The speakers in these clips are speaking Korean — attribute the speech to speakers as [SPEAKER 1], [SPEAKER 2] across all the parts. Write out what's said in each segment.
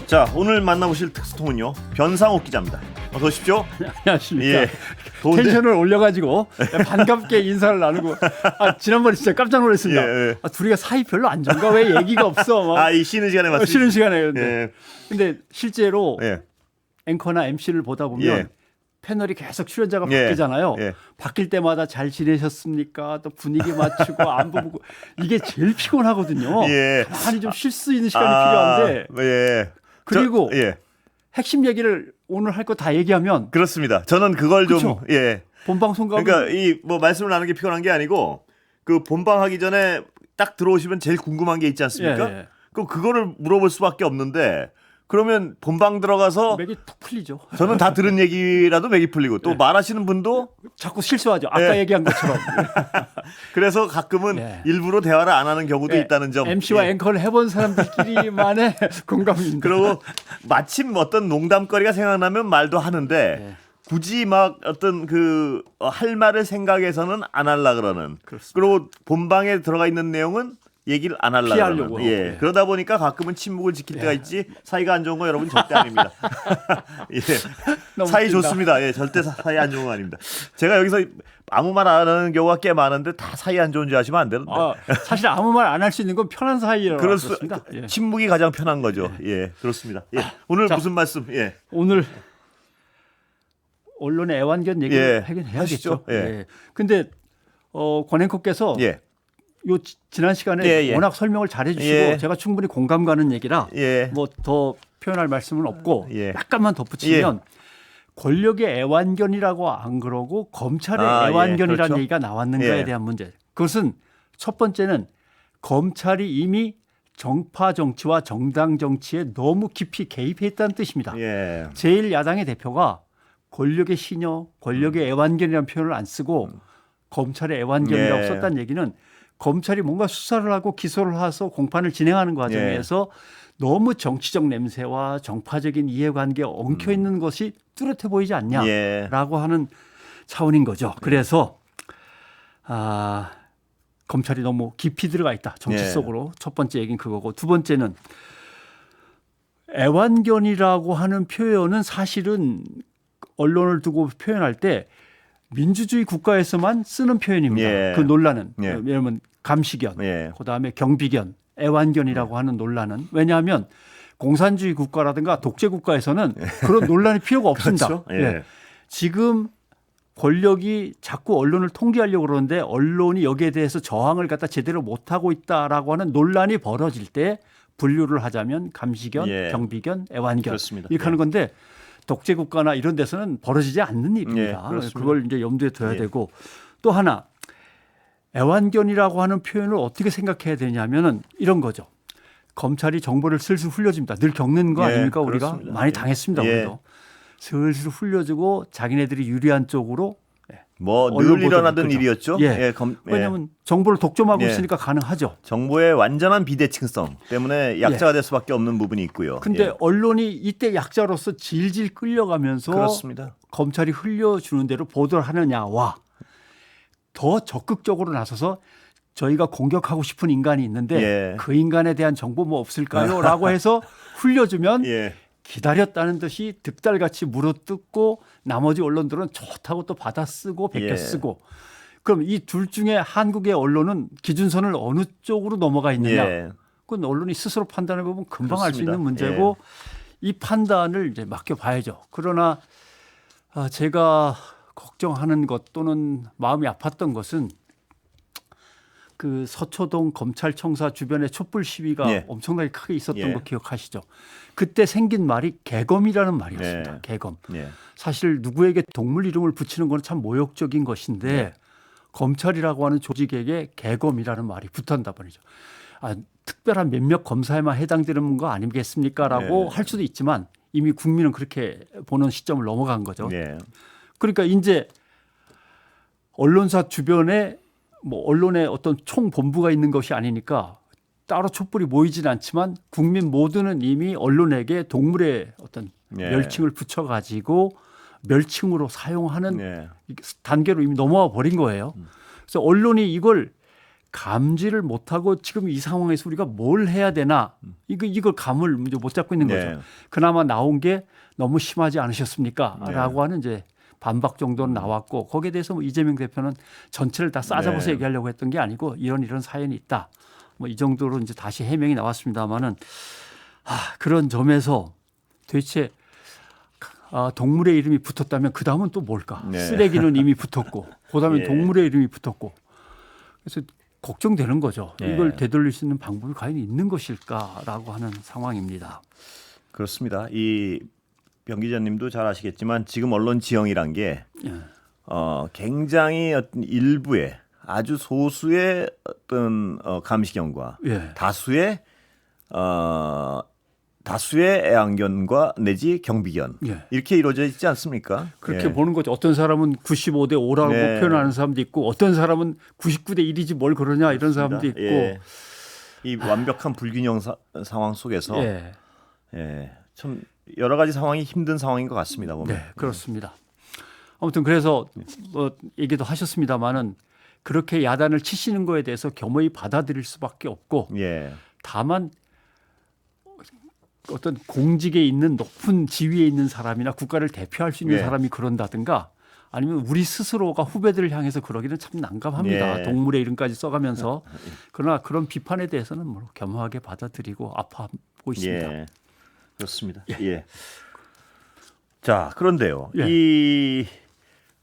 [SPEAKER 1] 자, 오늘 만나보실 특수통은요, 변상욱 기자입니다. 어서 오십시오.
[SPEAKER 2] 안녕하십니까.
[SPEAKER 1] 예, 더운데?
[SPEAKER 2] 텐션을 올려가지고 반갑게 인사를 나누고 지난번에 진짜 깜짝 놀랐습니다.
[SPEAKER 1] 예, 예.
[SPEAKER 2] 둘이가 사이 별로 안 좋은가? 왜 얘기가 없어? 막.
[SPEAKER 1] 이 쉬는 시간에 맞습니다.
[SPEAKER 2] 쉬는 시간에.
[SPEAKER 1] 예.
[SPEAKER 2] 근데 실제로
[SPEAKER 1] 예.
[SPEAKER 2] 앵커나 MC를 보다 보면
[SPEAKER 1] 예.
[SPEAKER 2] 패널이 계속 출연자가
[SPEAKER 1] 예.
[SPEAKER 2] 바뀌잖아요.
[SPEAKER 1] 예.
[SPEAKER 2] 바뀔 때마다 잘 지내셨습니까? 또 분위기 맞추고 안부 묻고 이게 제일 피곤하거든요.
[SPEAKER 1] 예.
[SPEAKER 2] 가만히 좀 쉴 수 있는 시간이 필요한데
[SPEAKER 1] 예.
[SPEAKER 2] 그리고
[SPEAKER 1] 예.
[SPEAKER 2] 핵심 얘기를 오늘 할 거 다 얘기하면
[SPEAKER 1] 그렇습니다. 저는 그걸 좀
[SPEAKER 2] 그쵸?
[SPEAKER 1] 예.
[SPEAKER 2] 본방송 가면
[SPEAKER 1] 그러니까 이 뭐 말씀을 나누는 게 피곤한 게 아니고 그 본방하기 전에 딱 들어오시면 제일 궁금한 게 있지 않습니까?
[SPEAKER 2] 예, 예.
[SPEAKER 1] 그럼 그거를 물어볼 수밖에 없는데 그러면 본방 들어가서
[SPEAKER 2] 맥이 툭 풀리죠.
[SPEAKER 1] 저는 다 들은 얘기라도 맥이 풀리고 또 말하시는 분도
[SPEAKER 2] 자꾸 실수하죠. 아까
[SPEAKER 1] 예.
[SPEAKER 2] 얘기한 것처럼.
[SPEAKER 1] 그래서 가끔은
[SPEAKER 2] 예.
[SPEAKER 1] 일부러 대화를 안 하는 경우도 있다는 점.
[SPEAKER 2] MC와
[SPEAKER 1] 예.
[SPEAKER 2] 앵커를 해본 사람들끼리만의 공감입니다.
[SPEAKER 1] 그리고 마침 어떤 농담거리가 생각나면 말도 하는데
[SPEAKER 2] 예.
[SPEAKER 1] 굳이 막 어떤 그 할 말을 생각해서는 안 하려 그러는.
[SPEAKER 2] 그렇습니다.
[SPEAKER 1] 그리고 본방에 들어가 있는 내용은 얘기를 안 하려
[SPEAKER 2] 피하려고
[SPEAKER 1] 그러는. 예.
[SPEAKER 2] 하고, 예.
[SPEAKER 1] 그러다 보니까 가끔은 침묵을 지킬 때가 있지 사이가 안 좋은 거 여러분 절대 아닙니다. 예.
[SPEAKER 2] 너무
[SPEAKER 1] 사이
[SPEAKER 2] 웃긴다.
[SPEAKER 1] 좋습니다. 예. 절대 사이 안 좋은 거 아닙니다. 제가 여기서 아무 말 안 하는 경우가 꽤 많은데 다 사이 안 좋은 줄 아시면 안 되는데.
[SPEAKER 2] 사실 아무 말 안 할 수 있는 건 편한 사이라고 그렇습니다. 예.
[SPEAKER 1] 침묵이 가장 편한 거죠. 예, 그렇습니다. 예. 오늘
[SPEAKER 2] 자,
[SPEAKER 1] 무슨 말씀? 예.
[SPEAKER 2] 오늘 언론의 애완견 얘기를
[SPEAKER 1] 예,
[SPEAKER 2] 하긴
[SPEAKER 1] 하시죠.
[SPEAKER 2] 해야겠죠.
[SPEAKER 1] 예.
[SPEAKER 2] 예. 근데 권 앵커께서
[SPEAKER 1] 예.
[SPEAKER 2] 요 지난 시간에
[SPEAKER 1] 예, 예.
[SPEAKER 2] 워낙 설명을 잘해주시고
[SPEAKER 1] 예.
[SPEAKER 2] 제가 충분히 공감 가는 얘기라
[SPEAKER 1] 예.
[SPEAKER 2] 뭐 더 표현할 말씀은 없고
[SPEAKER 1] 예.
[SPEAKER 2] 약간만 덧붙이면 권력의 애완견이라고 안 그러고 검찰의
[SPEAKER 1] 예,
[SPEAKER 2] 애완견이라는
[SPEAKER 1] 그렇죠.
[SPEAKER 2] 얘기가 나왔는가에
[SPEAKER 1] 예.
[SPEAKER 2] 대한 문제. 그것은 첫 번째는 검찰이 이미 정파 정치와 정당 정치에 너무 깊이 개입해 있다는 뜻입니다.
[SPEAKER 1] 예.
[SPEAKER 2] 제1야당의 대표가 권력의 시녀, 권력의 애완견이라는 표현을 안 쓰고 검찰의 애완견이라고
[SPEAKER 1] 예.
[SPEAKER 2] 썼다는 얘기는 검찰이 뭔가 수사를 하고 기소를 해서 공판을 진행하는 과정에서 너무 정치적 냄새와 정파적인 이해관계에 엉켜 있는 것이 뚜렷해 보이지 않냐라고
[SPEAKER 1] 예.
[SPEAKER 2] 하는 차원인 거죠. 그래서 검찰이 너무 깊이 들어가 있다. 정치
[SPEAKER 1] 예.
[SPEAKER 2] 속으로. 첫 번째 얘기는 그거고 두 번째는 애완견이라고 하는 표현은 사실은 언론을 두고 표현할 때 민주주의 국가에서만 쓰는 표현입니다.
[SPEAKER 1] 예.
[SPEAKER 2] 그 논란은
[SPEAKER 1] 예.
[SPEAKER 2] 예를 들면 감시견,
[SPEAKER 1] 예.
[SPEAKER 2] 그다음에 경비견, 애완견이라고 하는 논란은 왜냐하면 공산주의 국가라든가 독재 국가에서는 그런 논란이 필요가 없습니다.
[SPEAKER 1] 그렇죠. 예.
[SPEAKER 2] 예. 지금 권력이 자꾸 언론을 통제하려고 그러는데 언론이 여기에 대해서 저항을 갖다 제대로 못하고 있다라고 하는 논란이 벌어질 때 분류를 하자면 감시견,
[SPEAKER 1] 예.
[SPEAKER 2] 경비견, 애완견
[SPEAKER 1] 그렇습니다.
[SPEAKER 2] 이렇게 하는 건데 독재 국가나 이런 데서는 벌어지지 않는 일입니다.
[SPEAKER 1] 예, 그렇습니다.
[SPEAKER 2] 그걸 이제 염두에 둬야
[SPEAKER 1] 예.
[SPEAKER 2] 되고 또 하나 애완견이라고 하는 표현을 어떻게 생각해야 되냐면은 이런 거죠. 검찰이 정보를 슬슬 흘려줍니다. 늘 겪는 거
[SPEAKER 1] 예,
[SPEAKER 2] 아닙니까? 우리가
[SPEAKER 1] 그렇습니다.
[SPEAKER 2] 많이
[SPEAKER 1] 예.
[SPEAKER 2] 당했습니다.
[SPEAKER 1] 예.
[SPEAKER 2] 우리도. 슬슬 흘려주고 자기네들이 유리한 쪽으로
[SPEAKER 1] 뭐
[SPEAKER 2] 언론
[SPEAKER 1] 늘 일어나던
[SPEAKER 2] 보도를
[SPEAKER 1] 일이었죠.
[SPEAKER 2] 예.
[SPEAKER 1] 예.
[SPEAKER 2] 왜냐하면 정보를 독점하고
[SPEAKER 1] 예.
[SPEAKER 2] 있으니까 가능하죠.
[SPEAKER 1] 정보의 완전한 비대칭성 때문에 약자가 될 수밖에 없는 부분이 있고요.
[SPEAKER 2] 근데
[SPEAKER 1] 예.
[SPEAKER 2] 언론이 이때 약자로서 질질 끌려가면서
[SPEAKER 1] 그렇습니다.
[SPEAKER 2] 검찰이 흘려주는 대로 보도를 하느냐와 더 적극적으로 나서서 저희가 공격하고 싶은 인간이 있는데
[SPEAKER 1] 예.
[SPEAKER 2] 그 인간에 대한 정보 뭐 없을까요? 라고 해서 흘려주면
[SPEAKER 1] 예.
[SPEAKER 2] 기다렸다는 듯이 득달같이 물어뜯고 나머지 언론들은 좋다고 또 받아쓰고 베껴
[SPEAKER 1] 예.
[SPEAKER 2] 쓰고 그럼 이 둘 중에 한국의 언론은 기준선을 어느 쪽으로 넘어가 있느냐?
[SPEAKER 1] 예.
[SPEAKER 2] 그건 언론이 스스로 판단해 보면 금방 알 수
[SPEAKER 1] 그렇습니다.
[SPEAKER 2] 있는 문제고 이 판단을 이제 맡겨봐야죠. 그러나 제가 걱정하는 것 또는 마음이 아팠던 것은 그 서초동 검찰청사 주변에 촛불 시위가
[SPEAKER 1] 예.
[SPEAKER 2] 엄청나게 크게 있었던
[SPEAKER 1] 예.
[SPEAKER 2] 거 기억하시죠? 그때 생긴 말이 개검이라는 말이었습니다.
[SPEAKER 1] 예.
[SPEAKER 2] 개검.
[SPEAKER 1] 예.
[SPEAKER 2] 사실 누구에게 동물 이름을 붙이는 건 참 모욕적인 것인데 검찰이라고 하는 조직에게 개검이라는 말이 붙었다 말이죠. 특별한 몇몇 검사에만 해당되는 거 아니겠습니까?라고
[SPEAKER 1] 예.
[SPEAKER 2] 할 수도 있지만 이미 국민은 그렇게 보는 시점을 넘어간 거죠.
[SPEAKER 1] 예.
[SPEAKER 2] 그러니까 이제 언론사 주변에 뭐 언론의 어떤 총본부가 있는 것이 아니니까 따로 촛불이 모이지는 않지만 국민 모두는 이미 언론에게 동물의 어떤
[SPEAKER 1] 예.
[SPEAKER 2] 멸칭을 붙여가지고 멸칭으로 사용하는
[SPEAKER 1] 예.
[SPEAKER 2] 단계로 이미 넘어와 버린 거예요. 그래서 언론이 이걸 감지를 못하고 지금 이 상황에서 우리가 뭘 해야 되나 이걸 감을 이제 못 잡고 있는 거죠.
[SPEAKER 1] 네.
[SPEAKER 2] 그나마 나온 게 너무 심하지 않으셨습니까?
[SPEAKER 1] 네.
[SPEAKER 2] 라고 하는 이제 반박 정도는 나왔고 거기에 대해서 뭐 이재명 대표는 전체를 다 싸잡아서
[SPEAKER 1] 네.
[SPEAKER 2] 얘기하려고 했던 게 아니고 이런 사연이 있다. 뭐 이 정도로 이제 다시 해명이 나왔습니다만은 그런 점에서 도대체 동물의 이름이 붙었다면 그 다음은 또 뭘까?
[SPEAKER 1] 네.
[SPEAKER 2] 쓰레기는 이미 붙었고 그다음에
[SPEAKER 1] 예.
[SPEAKER 2] 동물의 이름이 붙었고 그래서 걱정되는 거죠.
[SPEAKER 1] 예.
[SPEAKER 2] 이걸 되돌릴 수 있는 방법이 과연 있는 것일까라고 하는 상황입니다.
[SPEAKER 1] 그렇습니다. 이 병 기자님도 잘 아시겠지만 지금 언론 지형이란 게
[SPEAKER 2] 예.
[SPEAKER 1] 굉장히 어떤 일부의 아주 소수의 어떤 감시견과
[SPEAKER 2] 예.
[SPEAKER 1] 다수의 애완견과 내지 경비견
[SPEAKER 2] 예.
[SPEAKER 1] 이렇게 이루어져 있지 않습니까?
[SPEAKER 2] 그렇게
[SPEAKER 1] 예.
[SPEAKER 2] 보는 거죠. 어떤 사람은 95대 5라고
[SPEAKER 1] 네.
[SPEAKER 2] 표현하는 사람도 있고 어떤 사람은 99대 1이지 뭘 그러냐 이런 사람도 있고
[SPEAKER 1] 예. 이 완벽한 불균형 상황 속에서
[SPEAKER 2] 예.
[SPEAKER 1] 참 여러 가지 상황이 힘든 상황인 것 같습니다. 보면.
[SPEAKER 2] 네, 그렇습니다. 아무튼 그래서 뭐 얘기도 하셨습니다마는 그렇게 야단을 치시는 거에 대해서 겸허히 받아들일 수밖에 없고
[SPEAKER 1] 예.
[SPEAKER 2] 다만 어떤 공직에 있는 높은 지위에 있는 사람이나 국가를 대표할 수 있는
[SPEAKER 1] 예.
[SPEAKER 2] 사람이 그런다든가 아니면 우리 스스로가 후배들을 향해서 그러기는 참 난감합니다.
[SPEAKER 1] 예.
[SPEAKER 2] 동물의 이름까지 써가면서 그러나 그런 비판에 대해서는 뭐 겸허하게 받아들이고 아파하고 있습니다.
[SPEAKER 1] 예. 그렇습니다. 예. 자, 그런데요.
[SPEAKER 2] 예.
[SPEAKER 1] 이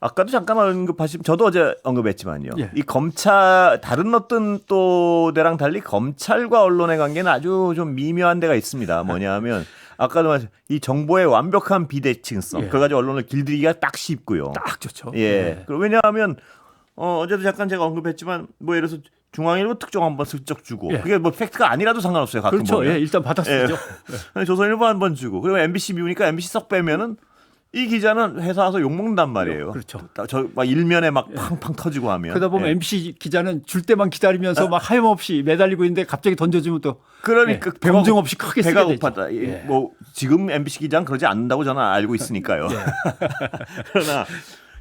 [SPEAKER 1] 아까도 잠깐 언급하신 저도 어제 언급했지만요.
[SPEAKER 2] 예.
[SPEAKER 1] 이 검찰 다른 어떤 또 데랑 달리 검찰과 언론의 관계는 아주 좀 미묘한 데가 있습니다. 뭐냐면 아까도 말씀 이 정보의 완벽한 비대칭성.
[SPEAKER 2] 예.
[SPEAKER 1] 그래 가지고 언론을 길들이기가 딱 쉽고요.
[SPEAKER 2] 딱 좋죠.
[SPEAKER 1] 예. 왜냐하면 어제도 잠깐 제가 언급했지만 뭐 예를 들어서 중앙일보 특종 한번 슬쩍 주고
[SPEAKER 2] 예.
[SPEAKER 1] 그게 뭐 팩트가 아니라도 상관없어요. 가끔
[SPEAKER 2] 그렇죠.
[SPEAKER 1] 보면.
[SPEAKER 2] 예, 일단 받았었죠.
[SPEAKER 1] 조선일보 한 번 주고 그리고 MBC 비우니까 MBC 썩 빼면은 이 기자는 회사 와서 욕 먹는단 말이에요.
[SPEAKER 2] 그렇죠.
[SPEAKER 1] 저막 일면에 막 팡팡 터지고 하면.
[SPEAKER 2] 그러다 보면
[SPEAKER 1] 예.
[SPEAKER 2] MBC 기자는 줄 때만 기다리면서 막 하염없이 매달리고 있는데 갑자기 던져주면 또
[SPEAKER 1] 그러니까
[SPEAKER 2] 검증 없이 크게 쓰게
[SPEAKER 1] 배가
[SPEAKER 2] 되죠.
[SPEAKER 1] 고팠다.
[SPEAKER 2] 예.
[SPEAKER 1] 뭐 지금 MBC 기자는 그러지 않는다고 저는 알고 있으니까요. 그러나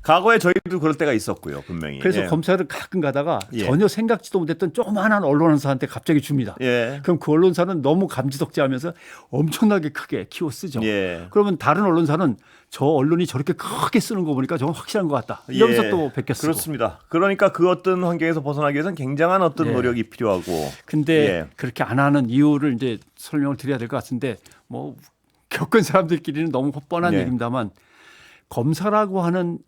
[SPEAKER 1] 과거에 저희도 그럴 때가 있었고요, 분명히.
[SPEAKER 2] 그래서
[SPEAKER 1] 예.
[SPEAKER 2] 검사를 가끔 가다가
[SPEAKER 1] 예.
[SPEAKER 2] 전혀 생각지도 못했던 조그마한 언론사한테 갑자기 줍니다.
[SPEAKER 1] 예.
[SPEAKER 2] 그럼 그 언론사는 너무 감지덕지하면서 엄청나게 크게 키워 쓰죠.
[SPEAKER 1] 예.
[SPEAKER 2] 그러면 다른 언론사는 저 언론이 저렇게 크게 쓰는 거 보니까 저건 확실한 것 같다. 이러면서
[SPEAKER 1] 예.
[SPEAKER 2] 또 베껴 쓰고.
[SPEAKER 1] 그렇습니다. 그러니까 그 어떤 환경에서 벗어나기 위해서는 굉장한 어떤
[SPEAKER 2] 예.
[SPEAKER 1] 노력이 필요하고.
[SPEAKER 2] 근데
[SPEAKER 1] 예.
[SPEAKER 2] 그렇게 안 하는 이유를 이제 설명을 드려야 될 것 같은데 뭐 겪은 사람들끼리는 너무 뻔한
[SPEAKER 1] 예.
[SPEAKER 2] 얘기입니다만 검사라고 하는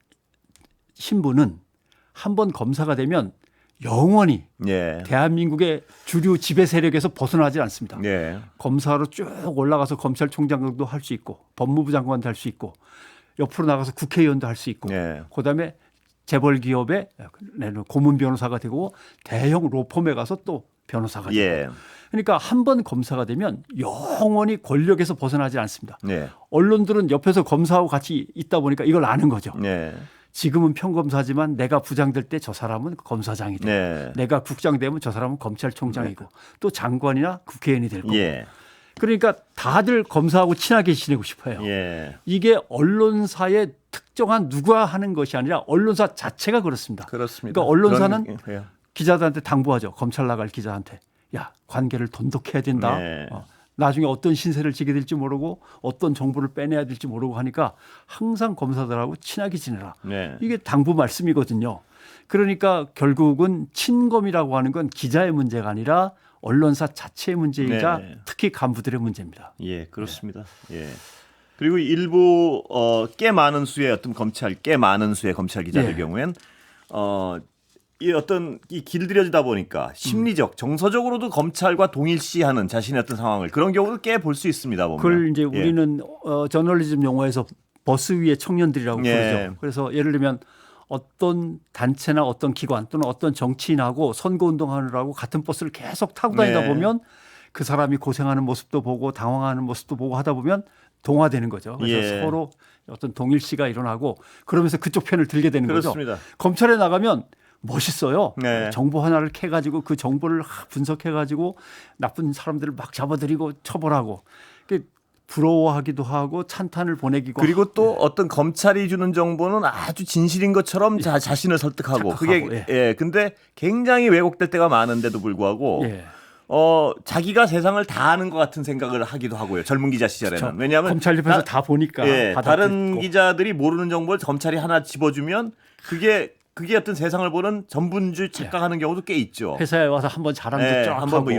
[SPEAKER 2] 신분은 한번 검사가 되면 영원히
[SPEAKER 1] 예.
[SPEAKER 2] 대한민국의 주류 지배 세력에서 벗어나지 않습니다.
[SPEAKER 1] 예.
[SPEAKER 2] 검사로 쭉 올라가서 검찰총장도 할 수 있고 법무부 장관도 할 수 있고 옆으로 나가서 국회의원도 할 수 있고
[SPEAKER 1] 예.
[SPEAKER 2] 그다음에 재벌 기업의 고문 변호사가 되고 대형 로펌에 가서 또 변호사가 되고
[SPEAKER 1] 예.
[SPEAKER 2] 그러니까 한 번 검사가 되면 영원히 권력에서 벗어나지 않습니다.
[SPEAKER 1] 예.
[SPEAKER 2] 언론들은 옆에서 검사하고 같이 있다 보니까 이걸 아는 거죠.
[SPEAKER 1] 예.
[SPEAKER 2] 지금은 평검사지만 내가 부장될 때 저 사람은 검사장이 되고
[SPEAKER 1] 네.
[SPEAKER 2] 내가 국장 되면 저 사람은 검찰총장이고 또 장관이나 국회의원이 될 거고
[SPEAKER 1] 예.
[SPEAKER 2] 그러니까 다들 검사하고 친하게 지내고 싶어요.
[SPEAKER 1] 예.
[SPEAKER 2] 이게 언론사의 특정한 누가 하는 것이 아니라 언론사 자체가 그렇습니다.
[SPEAKER 1] 그렇습니다.
[SPEAKER 2] 그러니까 언론사는
[SPEAKER 1] 그런 느낌, 예.
[SPEAKER 2] 기자들한테 당부하죠. 검찰 나갈 기자한테. 야, 관계를 돈독해야 된다.
[SPEAKER 1] 네.
[SPEAKER 2] 나중에 어떤 신세를 지게 될지 모르고 어떤 정보를 빼내야 될지 모르고 하니까 항상 검사들하고 친하게 지내라.
[SPEAKER 1] 네.
[SPEAKER 2] 이게 당부 말씀이거든요. 그러니까 결국은 친검이라고 하는 건 기자의 문제가 아니라 언론사 자체의 문제이자
[SPEAKER 1] 네.
[SPEAKER 2] 특히 간부들의 문제입니다.
[SPEAKER 1] 예, 그렇습니다. 예. 그리고 일부 꽤 많은 수의 어떤 꽤 많은 수의 검찰 기자들
[SPEAKER 2] 예.
[SPEAKER 1] 경우엔 이 어떤 이 길들여지다 보니까 심리적, 정서적으로도 검찰과 동일시하는 자신의 어떤 상황을 그런 경우도 꽤 볼 수 있습니다. 보면.
[SPEAKER 2] 그걸 이제
[SPEAKER 1] 예.
[SPEAKER 2] 우리는 저널리즘 용어에서 버스 위의 청년들이라고
[SPEAKER 1] 예.
[SPEAKER 2] 부르죠. 그래서 예를 들면 어떤 단체나 어떤 기관 또는 어떤 정치인하고 선거운동하느라고 같은 버스를 계속 타고 다니다
[SPEAKER 1] 네.
[SPEAKER 2] 보면 그 사람이 고생하는 모습도 보고 당황하는 모습도 보고 하다 보면 동화되는 거죠. 그래서
[SPEAKER 1] 예.
[SPEAKER 2] 서로 어떤 동일시가 일어나고 그러면서 그쪽 편을 들게 되는
[SPEAKER 1] 그렇습니다.
[SPEAKER 2] 거죠. 검찰에 나가면 멋있어요.
[SPEAKER 1] 네.
[SPEAKER 2] 정보 하나를 캐가지고 그 정보를 분석해가지고 나쁜 사람들을 막 잡아들이고 처벌하고 부러워하기도 하고 찬탄을 보내기도
[SPEAKER 1] 그리고 또 어떤 검찰이 주는 정보는 아주 진실인 것처럼 자신을 설득하고 그게
[SPEAKER 2] 착각하고,
[SPEAKER 1] 예. 근데 굉장히 왜곡될 때가 많은데도 불구하고
[SPEAKER 2] 예.
[SPEAKER 1] 자기가 세상을 다 아는 것 같은 생각을 하기도 하고요. 젊은 기자 시절에는.
[SPEAKER 2] 그렇죠.
[SPEAKER 1] 왜냐하면
[SPEAKER 2] 검찰 옆에서 다 보니까
[SPEAKER 1] 예, 다른
[SPEAKER 2] 받아듣고.
[SPEAKER 1] 기자들이 모르는 정보를 검찰이 하나 집어주면 그게 어떤 세상을 보는 전분주 착각하는 경우도 꽤 있죠.
[SPEAKER 2] 회사에 와서 한번 자랑도
[SPEAKER 1] 예,
[SPEAKER 2] 쫙
[SPEAKER 1] 한번
[SPEAKER 2] 하고
[SPEAKER 1] 뭐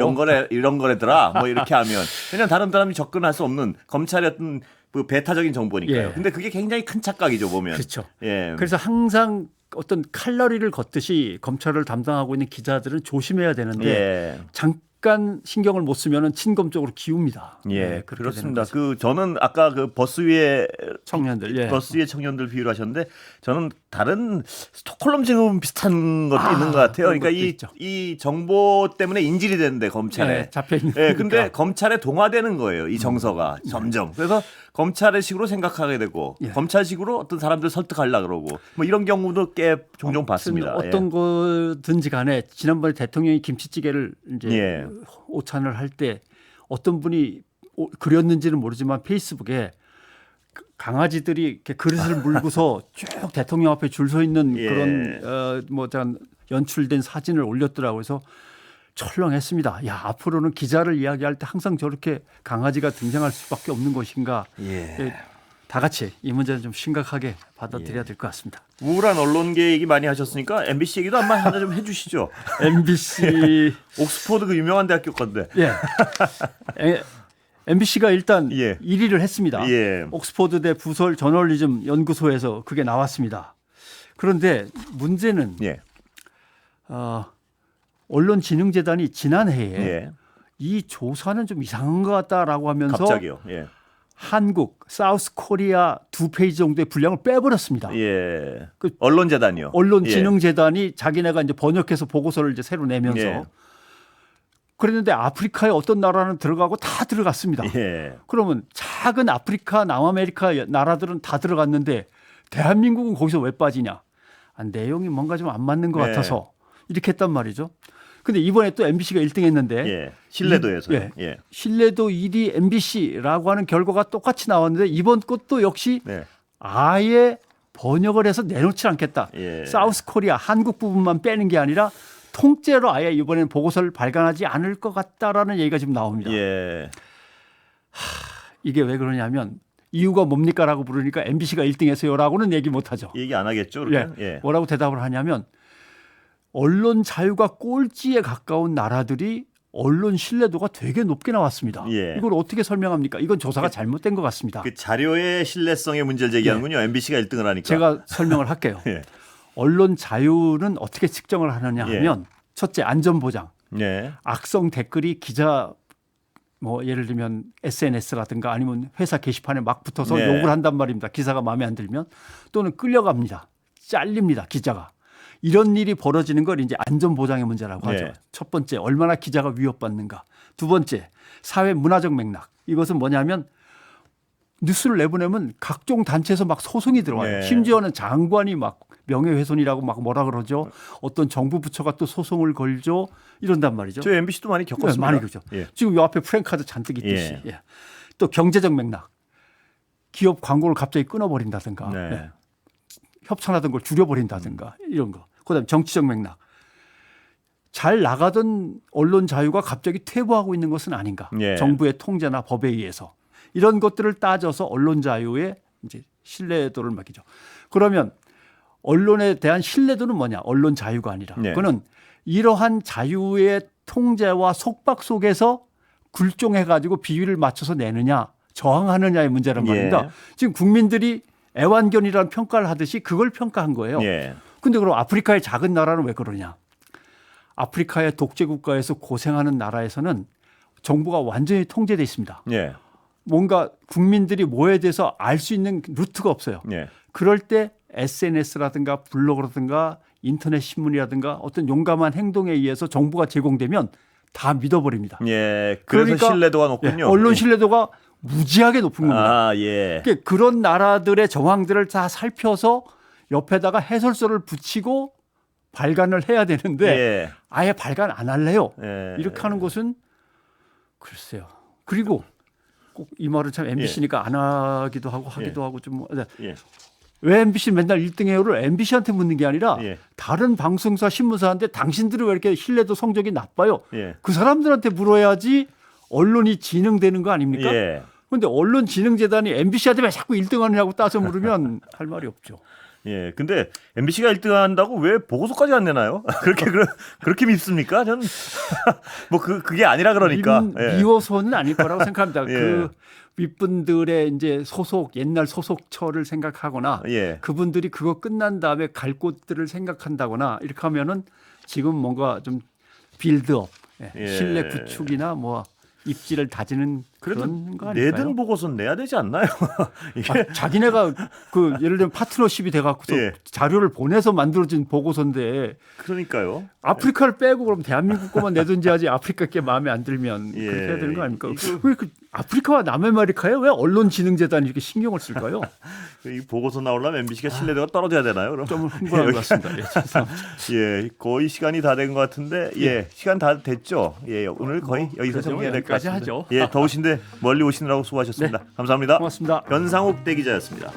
[SPEAKER 1] 이런 거래더라. 뭐 이렇게 하면 왜냐면 다른 사람이 접근할 수 없는 검찰의 어떤 그 배타적인 정보니까요.
[SPEAKER 2] 예.
[SPEAKER 1] 근데 그게 굉장히 큰 착각이죠 보면.
[SPEAKER 2] 그렇죠.
[SPEAKER 1] 예.
[SPEAKER 2] 그래서 항상 어떤 칼날리를 걷듯이 검찰을 담당하고 있는 기자들은 조심해야 되는데
[SPEAKER 1] 예.
[SPEAKER 2] 잠깐 신경을 못 쓰면은 친검 쪽으로 기웁니다.
[SPEAKER 1] 예,
[SPEAKER 2] 네, 그렇게
[SPEAKER 1] 그렇습니다.
[SPEAKER 2] 되는 거죠.
[SPEAKER 1] 저는 아까 그 버스 위에
[SPEAKER 2] 청년들, 예.
[SPEAKER 1] 버스 위에 청년들 비유를 하셨는데 저는 다른 스톡홀름 증후군 비슷한 것도 있는 것 같아요.
[SPEAKER 2] 그런
[SPEAKER 1] 그러니까
[SPEAKER 2] 것도 있죠.
[SPEAKER 1] 이 정보 때문에 인질이 되는데 검찰에
[SPEAKER 2] 네, 잡혀 있는.
[SPEAKER 1] 예, 근데 검찰에 동화되는 거예요. 이 정서가 점점. 그래서 검찰의 식으로 생각하게 되고
[SPEAKER 2] 예.
[SPEAKER 1] 검찰식으로 어떤 사람들 설득하려 그러고 뭐 이런 경우도 꽤 종종 봤습니다.
[SPEAKER 2] 어떤 거든지 간에 지난번에 대통령이 김치찌개를 이제
[SPEAKER 1] 예.
[SPEAKER 2] 오찬을 할 때 어떤 분이 그렸는지는 모르지만 페이스북에 강아지들이 이렇게 그릇을 물고서 쭉 대통령 앞에 줄 서 있는
[SPEAKER 1] 예.
[SPEAKER 2] 그런 연출된 사진을 올렸더라고요. 그래서 철렁했습니다. 야, 앞으로는 기자를 이야기할 때 항상 저렇게 강아지가 등장할 수밖에 없는 것인가.
[SPEAKER 1] 예.
[SPEAKER 2] 다 같이 이 문제는 좀 심각하게 받아들여야 될 것 같습니다.
[SPEAKER 1] 우울한 언론계 얘기 많이 하셨으니까 MBC 얘기도 한번 하나 좀 해주시죠.
[SPEAKER 2] MBC
[SPEAKER 1] 옥스퍼드 그 유명한 대학교 건데.
[SPEAKER 2] 예. MBC가 일단
[SPEAKER 1] 예.
[SPEAKER 2] 1위를 했습니다.
[SPEAKER 1] 예.
[SPEAKER 2] 옥스퍼드대 부설 저널리즘 연구소에서 그게 나왔습니다. 그런데 문제는
[SPEAKER 1] 예.
[SPEAKER 2] 언론진흥재단이 지난해에
[SPEAKER 1] 예.
[SPEAKER 2] 이 조사는 좀 이상한 것 같다라고 하면서
[SPEAKER 1] 갑자기요. 예.
[SPEAKER 2] 한국, 사우스 코리아 2페이지 정도의 분량을 빼버렸습니다.
[SPEAKER 1] 예.
[SPEAKER 2] 그
[SPEAKER 1] 언론재단이요.
[SPEAKER 2] 언론진흥재단이 자기네가 이제 번역해서 보고서를 이제 새로 내면서
[SPEAKER 1] 예.
[SPEAKER 2] 그랬는데 아프리카의 어떤 나라는 들어가고 다 들어갔습니다.
[SPEAKER 1] 예.
[SPEAKER 2] 그러면 작은 아프리카, 남아메리카 나라들은 다 들어갔는데 대한민국은 거기서 왜 빠지냐? 내용이 뭔가 좀 안 맞는 것
[SPEAKER 1] 네.
[SPEAKER 2] 같아서 이렇게 했단 말이죠. 근데 이번에 또 MBC가 1등 했는데
[SPEAKER 1] 예. 신뢰도에서.
[SPEAKER 2] 예.
[SPEAKER 1] 예.
[SPEAKER 2] 신뢰도 1위 MBC라고 하는 결과가 똑같이 나왔는데 이번 것도 역시
[SPEAKER 1] 네.
[SPEAKER 2] 아예 번역을 해서 내놓지 않겠다.
[SPEAKER 1] 예.
[SPEAKER 2] 사우스 코리아 한국 부분만 빼는 게 아니라 통째로 아예 이번에는 보고서를 발간하지 않을 것 같다라는 얘기가 지금 나옵니다.
[SPEAKER 1] 예.
[SPEAKER 2] 이게 왜 그러냐면 이유가 뭡니까라고 물으니까 MBC가 1등했어요라고는 얘기 못하죠.
[SPEAKER 1] 얘기 안 하겠죠.
[SPEAKER 2] 예.
[SPEAKER 1] 그러면? 예.
[SPEAKER 2] 뭐라고 대답을 하냐면 언론 자유가 꼴찌에 가까운 나라들이 언론 신뢰도가 되게 높게 나왔습니다.
[SPEAKER 1] 예.
[SPEAKER 2] 이걸 어떻게 설명합니까? 이건 조사가 잘못된 것 같습니다.
[SPEAKER 1] 그 자료의 신뢰성의 문제를 제기하는군요. MBC가 1등을 하니까.
[SPEAKER 2] 제가 설명을 할게요.
[SPEAKER 1] 예.
[SPEAKER 2] 언론 자유는 어떻게 측정을 하느냐
[SPEAKER 1] 예.
[SPEAKER 2] 하면 첫째 안전 보장.
[SPEAKER 1] 예.
[SPEAKER 2] 악성 댓글이 기자 뭐 예를 들면 SNS라든가 아니면 회사 게시판에 막 붙어서
[SPEAKER 1] 네.
[SPEAKER 2] 욕을 한단 말입니다. 기사가 마음에 안 들면 또는 끌려갑니다. 잘립니다. 기자가. 이런 일이 벌어지는 걸 이제 안전 보장의 문제라고 하죠.
[SPEAKER 1] 네.
[SPEAKER 2] 첫 번째 얼마나 기자가 위협받는가. 두 번째 사회 문화적 맥락. 이것은 뭐냐면 뉴스를 내보내면 각종 단체에서 막 소송이 들어와요.
[SPEAKER 1] 네.
[SPEAKER 2] 심지어는 장관이 막 명예훼손이라고 막 뭐라 그러죠. 어떤 정부 부처가 또 소송을 걸죠. 이런단 말이죠.
[SPEAKER 1] 저 MBC도 많이 겪었습니다.
[SPEAKER 2] 네, 많이 그죠.
[SPEAKER 1] 예.
[SPEAKER 2] 지금 요 앞에 프랭카드 잔뜩 있듯이.
[SPEAKER 1] 예.
[SPEAKER 2] 예. 또 경제적 맥락. 기업 광고를 갑자기 끊어버린다든가.
[SPEAKER 1] 네.
[SPEAKER 2] 네. 협찬하던 걸 줄여버린다든가 이런 거. 그다음에 정치적 맥락. 잘 나가던 언론 자유가 갑자기 퇴보하고 있는 것은 아닌가.
[SPEAKER 1] 예.
[SPEAKER 2] 정부의 통제나 법에 의해서. 이런 것들을 따져서 언론 자유의 이제 신뢰도를 매기죠. 그러면 언론에 대한 신뢰도는 뭐냐? 언론 자유가 아니라.
[SPEAKER 1] 네.
[SPEAKER 2] 그거는 이러한 자유의 통제와 속박 속에서 굴종해 가지고 비율을 맞춰서 내느냐, 저항하느냐의 문제란 말입니다.
[SPEAKER 1] 예.
[SPEAKER 2] 지금 국민들이 애완견이라는 평가를 하듯이 그걸 평가한 거예요.
[SPEAKER 1] 예.
[SPEAKER 2] 근데 그럼 아프리카의 작은 나라는 왜 그러냐? 아프리카의 독재 국가에서 고생하는 나라에서는 정부가 완전히 통제돼 있습니다.
[SPEAKER 1] 예.
[SPEAKER 2] 뭔가 국민들이 뭐에 대해서 알 수 있는 루트가 없어요.
[SPEAKER 1] 예.
[SPEAKER 2] 그럴 때 SNS라든가 블로그라든가 인터넷 신문이라든가 어떤 용감한 행동에 의해서 정보가 제공되면 다 믿어버립니다.
[SPEAKER 1] 예. 그래서
[SPEAKER 2] 그러니까
[SPEAKER 1] 신뢰도가 높군요.
[SPEAKER 2] 언론 신뢰도가 무지하게 높은 겁니다.
[SPEAKER 1] 아, 예.
[SPEAKER 2] 그러니까 그런 나라들의 정황들을 다 살펴서 옆에다가 해설서를 붙이고 발간을 해야 되는데
[SPEAKER 1] 예.
[SPEAKER 2] 아예 발간 안 할래요.
[SPEAKER 1] 예.
[SPEAKER 2] 이렇게 하는 것은 글쎄요. 그리고 꼭 이 말을 참 MBC니까 안 하기도 하고 하기도 하고 좀
[SPEAKER 1] 예.
[SPEAKER 2] 왜 MBC 맨날 1등해요를 MBC한테 묻는 게 아니라
[SPEAKER 1] 예.
[SPEAKER 2] 다른 방송사 신문사한테 당신들이 왜 이렇게 신뢰도 성적이 나빠요?
[SPEAKER 1] 예.
[SPEAKER 2] 그 사람들한테 물어야지 언론이 진흥되는 거 아닙니까?
[SPEAKER 1] 예.
[SPEAKER 2] 그런데 언론진흥재단이 MBC한테 왜 자꾸 1등하느냐고 따져 물으면 할 말이 없죠.
[SPEAKER 1] 예. 근데 MBC가 1등 한다고 왜 보고서까지 안 내나요? 그렇게 밉습니까? 저는 뭐 그게 아니라 그러니까. 예.
[SPEAKER 2] 미워서는 아닐 거라고 생각합니다.
[SPEAKER 1] 예.
[SPEAKER 2] 그 윗분들의 이제 옛날 소속처를 생각하거나
[SPEAKER 1] 예.
[SPEAKER 2] 그분들이 그거 끝난 다음에 갈 곳들을 생각한다거나 이렇게 하면은 지금 뭔가 좀 빌드업,
[SPEAKER 1] 예.
[SPEAKER 2] 신뢰 구축이나 뭐 입지를 다지는
[SPEAKER 1] 그래도
[SPEAKER 2] 그런 거 아닐까요?
[SPEAKER 1] 내든 보고서는 내야 되지 않나요? 이게
[SPEAKER 2] 자기네가 그 예를 들면 파트너십이 돼갖고서
[SPEAKER 1] 예.
[SPEAKER 2] 자료를 보내서 만들어진 보고서인데
[SPEAKER 1] 그러니까요.
[SPEAKER 2] 아프리카를 빼고 그럼 대한민국 것만 내든지 하지 아프리카 게 마음에 안 들면
[SPEAKER 1] 예.
[SPEAKER 2] 그렇게 해야 되는 거 아닙니까?
[SPEAKER 1] 이거-
[SPEAKER 2] 왜 그 아프리카와 남아메리카에 왜 언론진흥재단이 이렇게 신경을 쓸까요?
[SPEAKER 1] 이 보고서 나오려면 MBC가 신뢰도가 떨어져야 되나요? 그럼?
[SPEAKER 2] 좀 흥분한 것 같습니다. 예, 죄송합니다.
[SPEAKER 1] 예, 거의 시간이 다 된 것 같은데, 예, 시간 다 됐죠. 예, 오늘 거의 여기서
[SPEAKER 2] 그러죠.
[SPEAKER 1] 정리해야 될 것
[SPEAKER 2] 여기까지
[SPEAKER 1] 같습니다.
[SPEAKER 2] 하죠.
[SPEAKER 1] 예, 더우신데 멀리 오시느라고 수고하셨습니다. 감사합니다.
[SPEAKER 2] 고맙습니다.
[SPEAKER 1] 변상욱 대기자였습니다.